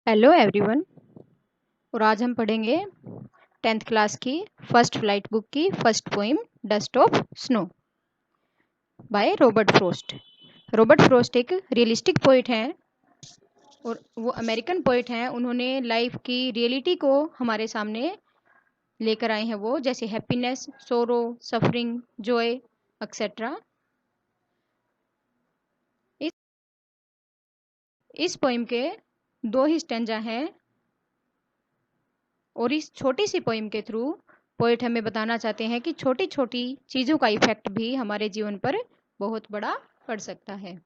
Hello everyone. और आज हम पढ़ेंगे 10th क्लास की फर्स्ट फ्लाइट बुक की first poem dust of snow by Robert Frost. Robert Frost एक रियलिस्टिक पोइट हैं और वो अमेरिकन पोइट हैं। उन्होंने लाइफ की रियलिटी को हमारे सामने लेकर आए हैं, वो जैसे हैप्पीनेस, सोरो, सफरिंग, जॉय एक्सेट्रा। इस इस पोइम के दो ही स्टेंजा हैं और इस छोटी सी पोइम के थ्रू पोइट हमें बताना चाहते हैं कि छोटी छोटी चीज़ों का इफेक्ट भी हमारे जीवन पर बहुत बड़ा पड़ सकता है।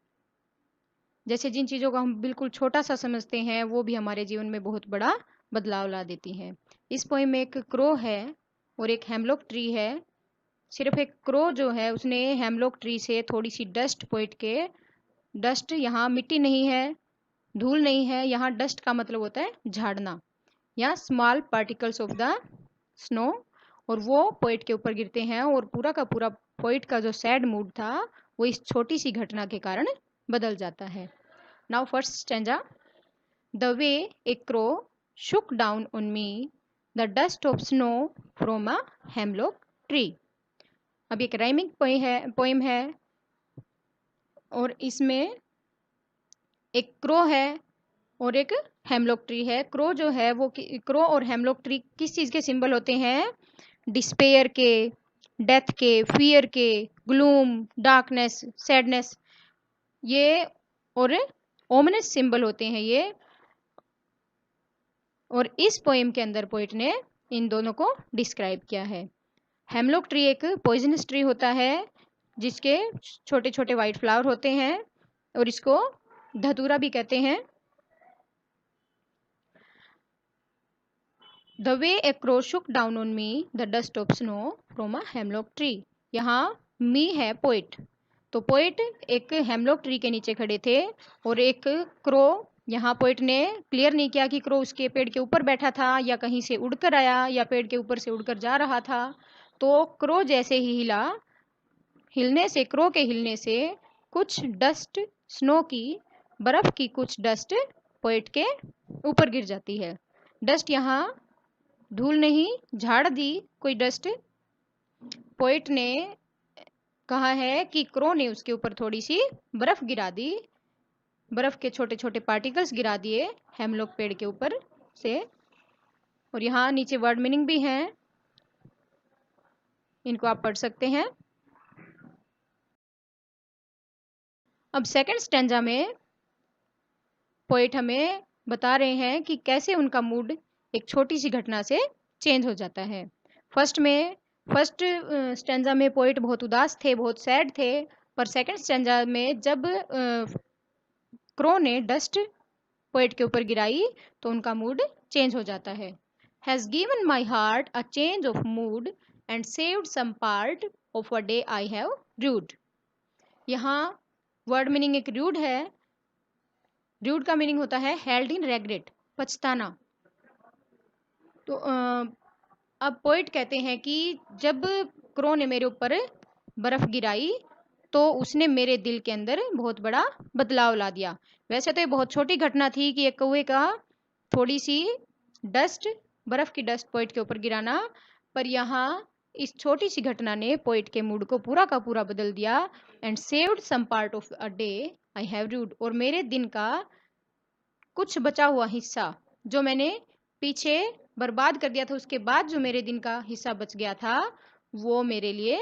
जैसे जिन चीज़ों को हम बिल्कुल छोटा सा समझते हैं वो भी हमारे जीवन में बहुत बड़ा बदलाव ला देती हैं। इस पोइम में एक क्रो है और एक हेमलॉक ट्री है। सिर्फ एक क्रो जो है उसने हेमलॉक ट्री से थोड़ी सी डस्ट पोइट के, डस्ट यहाँ मिट्टी नहीं है, धूल नहीं है, यहाँ डस्ट का मतलब होता है झाड़ना या small particles of the snow, और वो पोइट के ऊपर गिरते हैं और पूरा का पूरा पोइट का जो सैड मूड था वो इस छोटी सी घटना के कारण बदल जाता है। Now first stanza. The way A crow Shuk down on me the dust of snow from a hemlock tree. अब एक राइमिंग पोइम है और इसमें एक क्रो है और एक हेमलॉक ट्री है। क्रो जो है वो क्रो और हेमलॉक ट्री किस चीज़ के सिंबल होते हैं? डिस्पेयर के, डेथ के, फियर के, ग्लूम, डार्कनेस, सैडनेस, ये और ओमिनस सिंबल होते हैं ये। और इस पोएम के अंदर पोइट ने इन दोनों को डिस्क्राइब किया है। हेमलॉक ट्री एक पॉइजनस ट्री होता है जिसके छोटे छोटे वाइट फ्लावर होते हैं और इसको धतूरा भी कहते हैं। The way A crow Shuk down on me the dust of snow from a hemlock tree. यहाँ मी है पोइट, तो पोइट एक हेमलॉक ट्री के नीचे खड़े थे और एक क्रो, यहाँ पोइट ने क्लियर नहीं किया कि क्रो उसके पेड़ के ऊपर बैठा था या कहीं से उड़कर आया या पेड़ के ऊपर से उड़कर जा रहा था। तो क्रो जैसे ही हिला, हिलने से, क्रो के हिलने से कुछ डस्ट, स्नो की, बर्फ की कुछ डस्ट पोइट के ऊपर गिर जाती है। डस्ट यहाँ धूल नहीं, झाड़ दी कोई डस्ट। पोइट ने कहा है कि क्रो ने उसके ऊपर थोड़ी सी बर्फ गिरा दी, बर्फ के छोटे छोटे पार्टिकल्स गिरा दिए हेमलॉक पेड़ के ऊपर से। और यहाँ नीचे वर्ड मीनिंग भी है, इनको आप पढ़ सकते हैं। अब सेकंड स्टेंजा में पोइट हमें बता रहे हैं कि कैसे उनका मूड एक छोटी सी घटना से चेंज हो जाता है। फर्स्ट स्टेंजा में पोइट बहुत उदास थे, बहुत सैड थे, पर सेकंड स्टेंजा में जब क्रो ने डस्ट पोइट के ऊपर गिराई तो उनका मूड चेंज हो जाता है। Has given my heart a change of mood and saved some part of a day I have rued. यहाँ वर्ड मीनिंग एक रूड है। रूड का मीनिंग होता है हेल्ड इन रेग्रेट, पछताना। तो अब पोइट कहते हैं कि जब क्रो ने मेरे ऊपर बर्फ गिराई तो उसने मेरे दिल के अंदर बहुत बड़ा बदलाव ला दिया। वैसे तो ये बहुत छोटी घटना थी कि एक कौवे का थोड़ी सी डस्ट, बर्फ की डस्ट पोइट के ऊपर गिराना, पर यहाँ इस छोटी सी घटना ने पोइट के मूड को पूरा का पूरा बदल दिया। And saved some part of a day I have rued, और मेरे दिन का कुछ बचा हुआ हिस्सा जो मैंने पीछे बर्बाद कर दिया था, उसके बाद जो मेरे दिन का हिस्सा बच गया था वो मेरे लिए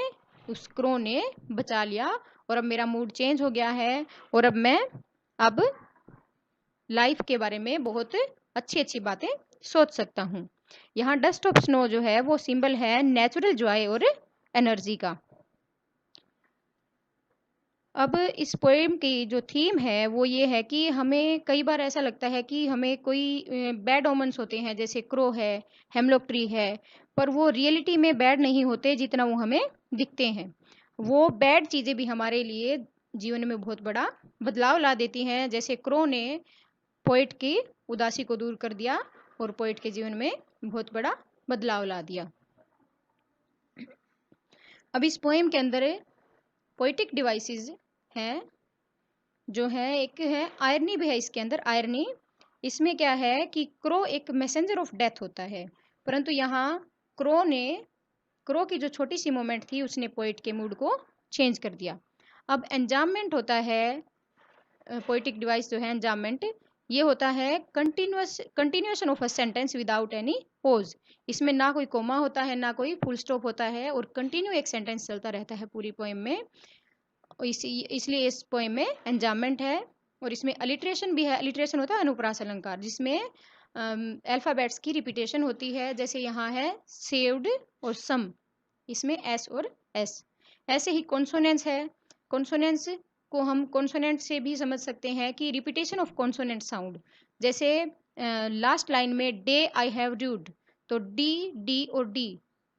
उस क्रो ने बचा लिया। और अब मेरा मूड चेंज हो गया है और अब लाइफ के बारे में बहुत अच्छी अच्छी बातें सोच सकता हूँ। यहाँ डस्ट ऑफ स्नो जो है वो सिंबल है नेचुरल जॉय और एनर्जी का। अब इस पोएम की जो थीम है वो ये है कि हमें कई बार ऐसा लगता है कि हमें कोई बैड ओमन्स होते हैं, जैसे क्रो है, हेमलॉक ट्री है, पर वो रियलिटी में बैड नहीं होते जितना वो हमें दिखते हैं। वो बैड चीज़ें भी हमारे लिए जीवन में बहुत बड़ा बदलाव ला देती हैं, जैसे क्रो ने पोइट की उदासी को दूर कर दिया और पोइट के जीवन में बहुत बड़ा बदलाव ला दिया। अब इस पोएम के अंदर पोइटिक डिवाइसेस हैं जो है, एक है आयरनी भी है इसके अंदर, आयरनी। इसमें क्या है कि क्रो एक मैसेंजर ऑफ डेथ होता है, परंतु यहाँ क्रो की जो छोटी सी मोमेंट थी उसने पोइट के मूड को चेंज कर दिया। अब एंजाममेंट होता है, पोइटिक डिवाइस जो है एंजाममेंट, ये होता है continuation of a sentence without any pose. इसमें ना कोई कोमा होता है ना कोई फुल स्टॉप होता है और कंटिन्यू एक सेंटेंस चलता रहता है पूरी पोएम में। इसलिए इस पोएम में एंजाममेंट है। और इसमें अलिट्रेशन भी है। अलिट्रेशन होता है अनुप्रास अलंकार, जिसमें अल्फाबेट्स की रिपीटेशन होती है। जैसे यहाँ है सेव्ड और सम, इसमें एस और एस। ऐसे ही कॉन्सोनेंस है। कॉन्सोनेंस को हम कॉन्सोनेंट से भी समझ सकते हैं कि रिपीटेशन ऑफ कॉन्सोनेंट साउंड। जैसे लास्ट लाइन में डे आई हैव ड्यूड, तो डी डी और डी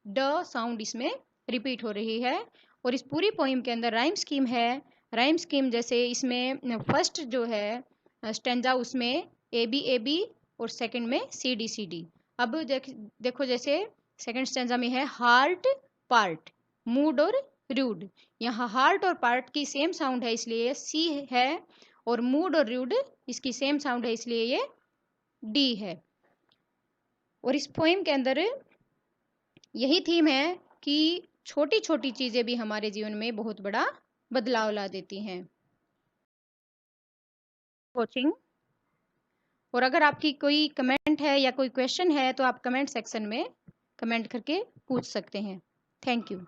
ड साउंड इसमें रिपीट हो रही है। और इस पूरी पोइम के अंदर राइम स्कीम है। राइम स्कीम जैसे इसमें फर्स्ट जो है स्टेंजा, उसमें ए बी और सेकंड में सी डी। अब देखो जैसे सेकंड स्टेंजा में है हार्ट पार्ट, मूड और रूड। यहाँ हार्ट और पार्ट की सेम साउंड है इसलिए सी है, और मूड और रूड इसकी सेम साउंड है इसलिए ये डी है। और इस पोएम के अंदर यही थीम है कि छोटी छोटी चीजें भी हमारे जीवन में बहुत बड़ा बदलाव ला देती हैं। कोचिंग। और अगर आपकी कोई कमेंट है या कोई क्वेश्चन है तो आप कमेंट सेक्शन में कमेंट करके पूछ सकते हैं। Thank you.